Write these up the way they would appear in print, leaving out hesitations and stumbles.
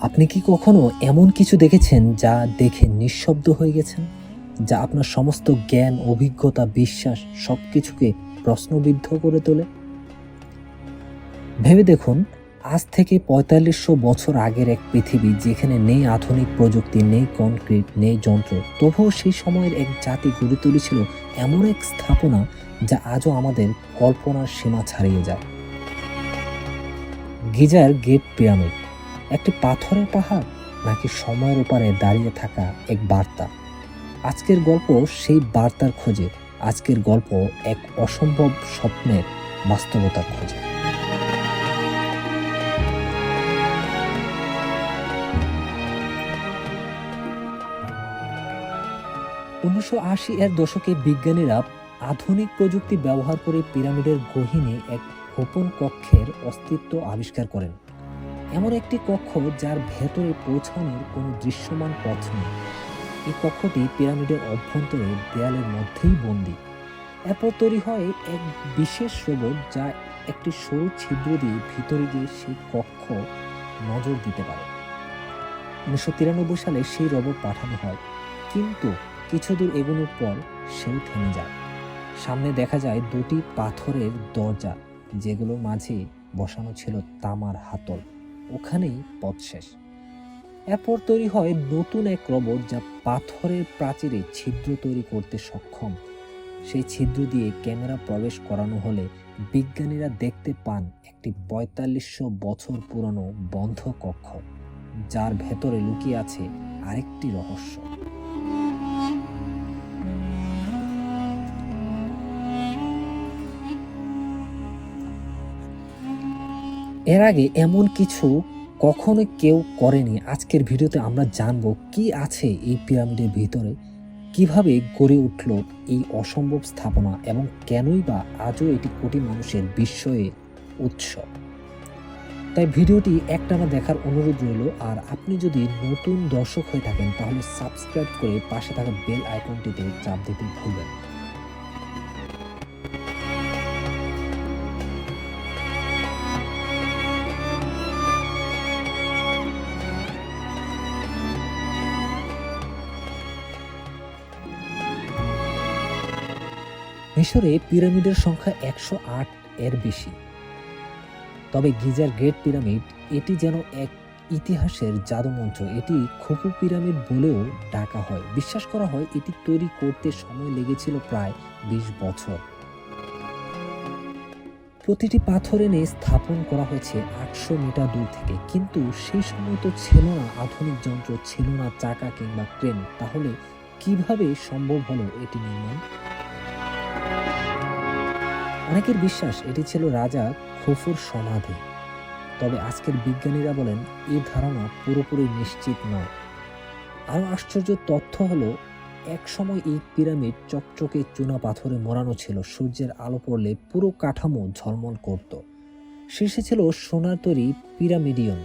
আপনি কি কখনো এমন কিছু দেখেছেন যা দেখে নিঃশব্দ হয়ে গেছেন? যা আপনার সমস্ত জ্ঞান, অভিজ্ঞতা, বিশ্বাস সবকিছুকে প্রশ্নবিদ্ধ করে তোলে? ভেবে দেখুন, আজ থেকে ৪৫০০ বছর আগের এক পৃথিবী যেখানে নেই আধুনিক প্রযুক্তি, নেই কনক্রিট, নেই যন্ত্র। তবুও সেই সময়ের এক জাতি গড়ে তুলেছিল এমন এক স্থাপনা যা আজও আমাদের কল্পনার সীমা ছাড়িয়ে যায়। গিজার গেট পিরামিড একটি পাথরের পাহাড়, নাকি সময়ের ওপারে দাঁড়িয়ে থাকা এক বার্তা? আজকের গল্প সেই বার্তার খোঁজে। আজকের গল্প এক অসম্ভব স্বপ্নের বাস্তবতার খোঁজে। ১৯৮০ এর দশকে বিজ্ঞানীরা আধুনিক প্রযুক্তি ব্যবহার করে পিরামিডের গহীনে এক গোপন কক্ষের অস্তিত্ব আবিষ্কার করেন। এমন একটি কক্ষ যার ভেতরে পৌঁছানোর কোনো দৃশ্যমান পথ নেই। এই কক্ষটি পিরামিডের অভ্যন্তরে দেয়ালের মধ্যেই বন্দী। এরপর তৈরি হয় এক বিশেষ রোবট যা একটি সরু ছিদ্র দিয়ে ভিতরে গিয়ে সেই কক্ষ নজর দিতে পারে। ১৯৯৩ সালে সেই রোবট পাঠানো হয়, কিন্তু কিছু দূর এগোনোর পর সেও থেমে যায়। সামনে দেখা যায় দুটি পাথরের দরজা, যেগুলোর মাঝে বসানো ছিল তামার হাতল। ওখানেই পথ শেষ। এরপর তৈরি হয় নতুন এক রোবট যা পাথরের প্রাচীরে ছিদ্র তৈরি করতে সক্ষম। সেই ছিদ্র দিয়ে ক্যামেরা প্রবেশ করানো হলে বিজ্ঞানীরা দেখতে পান একটি ৪৫০০ বছর পুরনো বন্ধ কক্ষ, যার ভেতরে লুকিয়ে আছে আরেকটি রহস্য। এর আগে এমন কিছু কখনো কেউ করেনি। আজকের ভিডিওতে আমরা জানবো কি আছে এই পিরামিডের ভিতরে, কিভাবে গড়ে উঠল এই অসম্ভব স্থাপনা, এবং কেনই বা আজও এটি কোটি মানুষের বিস্ময়ের উৎস। তাই ভিডিওটি একটানা দেখার অনুরোধ রইল। আর আপনি যদি নতুন দর্শক হয়ে থাকেন তাহলে সাবস্ক্রাইব করে পাশে থাকা বেল আইকনটিতে চাপ দিতে ভুলবেন না। মিশরে পিরামিডের সংখ্যা ১০৮ এর বেশি। তবে গিজার গ্রেট পিরামিড এটি যেন এক ইতিহাসের জাদুমন্ত্র। এটি খুফু পিরামিড বলেও ডাকা হয়। বিশ্বাস করা হয় এটি তৈরি করতে সময় লেগেছিল প্রায় ২০ বছর। প্রতিটি পাথর এনে স্থাপন করা হয়েছে ৮০০ মিটার দূর থেকে। কিন্তু সেই সময় তো ছিল না আধুনিক যন্ত্র, ছিল না চাকা কিংবা ক্রেন। তাহলে কিভাবে সম্ভব হলো এটি নির্মাণ? অনেকের বিশ্বাস এটি ছিল রাজা খুফুর সমাধি। তবে আজকের বিজ্ঞানীরা বলেন এই ধারণা পুরোপুরি নিশ্চিত নয়। আরও আশ্চর্য তথ্য হলো, এক সময় এই পিরামিড চকচকে চুনা পাথরে মোড়ানো ছিল। সূর্যের আলো পড়লে পুরো কাঠামো ঝলমল করত। শীর্ষে ছিল সোনার তৈরি পিরামিডিয়ন,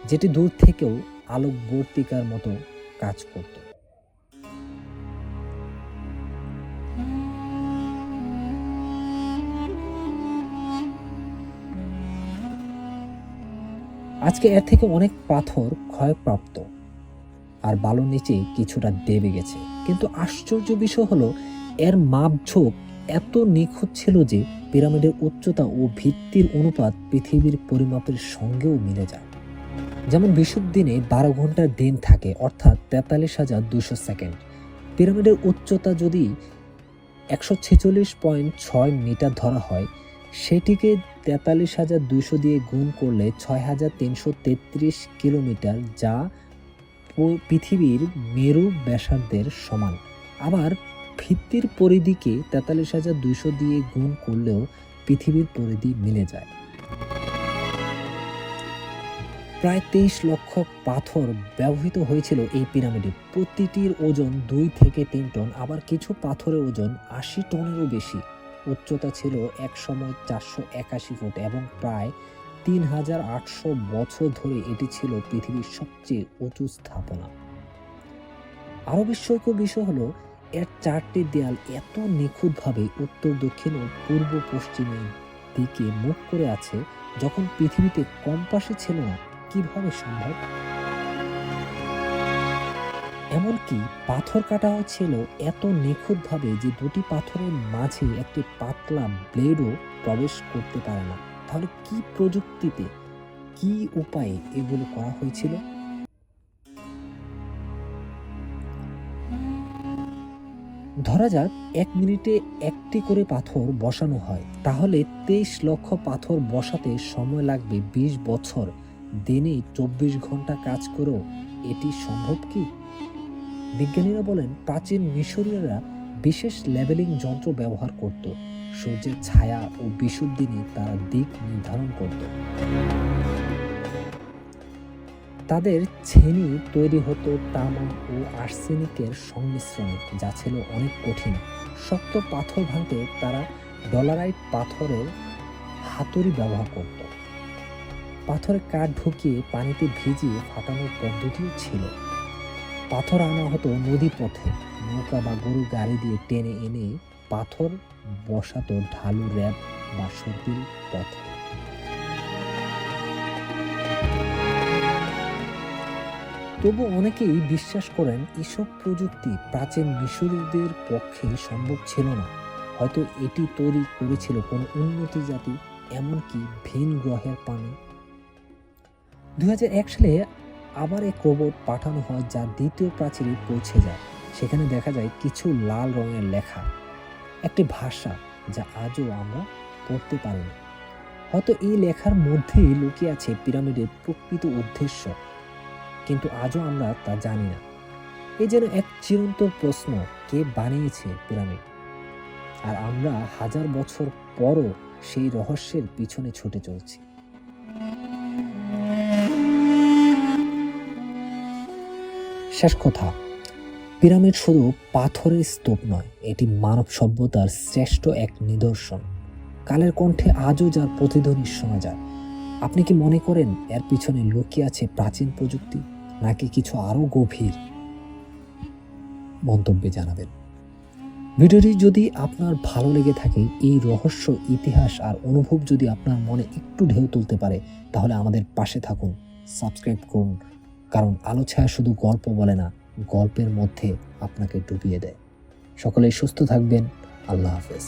যেটি দূর থেকেও আলোকবর্তিকার মতো কাজ করত। আজকে এর থেকে অনেক পাথর ক্ষয়প্রাপ্ত, আর বালুর নিচে কিছুটা দেবে গেছে। কিন্তু আশ্চর্য বিষয় হলো, এর মাপঝোপ এত নিখুঁত ছিল যে পিরামিডের উচ্চতা ও ভিত্তির অনুপাত পৃথিবীর পরিমাপের সঙ্গেও মিলে যায়। যেমন বিষুব দিনে ১২ ঘন্টার দিন থাকে, অর্থাৎ ৪৩,২০০ সেকেন্ড। পিরামিডের উচ্চতা যদি ১৪৬.৬ মিটার ধরা হয়, সেটিকে ৪৩,২০০ দিয়ে গুণ করলে ৬,৩৩৩ কিলোমিটার, যা পৃথিবীর মেরু ব্যাসার্ধের সমান। আবার ভিত্তির পরিধিকে ৪৩,২০০ দিয়ে গুণ করলেও পৃথিবীর পরিধি মিলে যায়। প্রায় ২৩ লক্ষ পাথর ব্যবহৃত হয়েছিল এই পিরামিডে। প্রতিটির ওজন ২ থেকে ৩ টন। আবার কিছু পাথরের ওজন ৮০ টনেরও বেশি। উচ্চতা ছিল এক সময় ৪৮১ ফুট এবং প্রায় ৩,৮০০ বছর ধরে এটি ছিল পৃথিবীর সবচেয়ে উঁচু স্থাপনা। আরও বিস্ময়কর বিষয় হলো, এর ৪টি দেয়াল এত নিখুঁতভাবে উত্তর, দক্ষিণ ও পূর্ব পশ্চিমের দিকে মুখ করে আছে, যখন পৃথিবীতে কম্পাসই ছিল না। কিভাবে সম্ভব? এমনকি পাথর কাটা হচ্ছিল এত নিখুঁতভাবে যে দুটি পাথরের মাঝে একটি পাতলা ব্লেডও প্রবেশ করতে পারে না। তাহলে কি প্রযুক্তিতে, কি উপায়ে এগুলো করা হয়েছিল? ধরা যাক 1 মিনিটে একটি করে পাথর বসানো হয়, তাহলে 23 লক্ষ পাথর বসাতে সময় লাগবে 20 বছর। দিনে 24 ঘন্টা কাজ করেও এটি সম্ভব কি? বিজ্ঞানীরা বলেন প্রাচীন মিশরীয়রা বিশেষ লেভেলিং যন্ত্র ব্যবহার করত। সূর্যের ছায়া ও বিশুদ্ধি নিয়ে তারা দিক নির্ধারণ করত। তাদের ছেনি তৈরি হতো তামা ও আর্সেনিকের সংমিশ্রণে, যা ছিল অনেক কঠিন। শক্ত পাথর ভাঙতে তারা ডলারাইট পাথরের হাতুড়ি ব্যবহার করত। পাথরে কাঠ ঢুকিয়ে পানিতে ভিজিয়ে ফাটানোর পদ্ধতিও ছিল। পাথর আনা হতো নদী পথে, নৌকা বা গরু গাড়ি দিয়ে টেনে এনে পাথর বসাতো ঢালু র্যাপ বা সর্পিল পথে। তবু অনেকেই বিশ্বাস করেন এসব প্রযুক্তি প্রাচীন মিশরীয়দের পক্ষে সম্ভব ছিল না। হয়তো এটি তৈরি করেছিল কোনো উন্নতি জাতি, এমনকি ভিন গ্রহের প্রাণী। 2001 সালে আবার এক রোবট পাঠানো হয় যা দ্বিতীয় প্রাচীরে পৌঁছে যায়। সেখানে দেখা যায় কিছু লাল রঙের লেখা, একটি ভাষা যা আজও আমরা পড়তে পারি না। হয়তো এই লেখার মধ্যেই লুকিয়ে আছে পিরামিডের প্রকৃত উদ্দেশ্য, কিন্তু আজও আমরা তা জানি না। এই যেন এক চিরন্তন প্রশ্ন, কে বানিয়েছে পিরামিড? আর আমরা 1000 বছর পরও সেই রহস্যের পিছনে ছুটে চলছি। শেষ কথা, পিরামিড শুধু পাথরের স্তূপ নয়, এটি মানব সভ্যতার শ্রেষ্ঠ এক নিদর্শন। কালের কণ্ঠে আজও যার প্রতিধ্বনি শোনা যায়। আপনি কি মনে করেন এর পিছনে লুকিয়ে আছে প্রাচীন প্রযুক্তি, নাকি কিছু আরো গভীর? মন্তব্যে জানাবেন। ভিডিওটি যদি আপনার ভালো লেগে থাকে, এই রহস্য, ইতিহাস আর অনুভব যদি আপনার মনে একটু ঢেউ তুলতে পারে, তাহলে আমাদের পাশে থাকুন, সাবস্ক্রাইব করুন। কারণ আলো ছায়া শুধু গল্প বলে না, গল্পের মধ্যে আপনাকে ডুবিয়ে দেয়। সকলেই সুস্থ থাকবেন। আল্লাহ হাফেজ।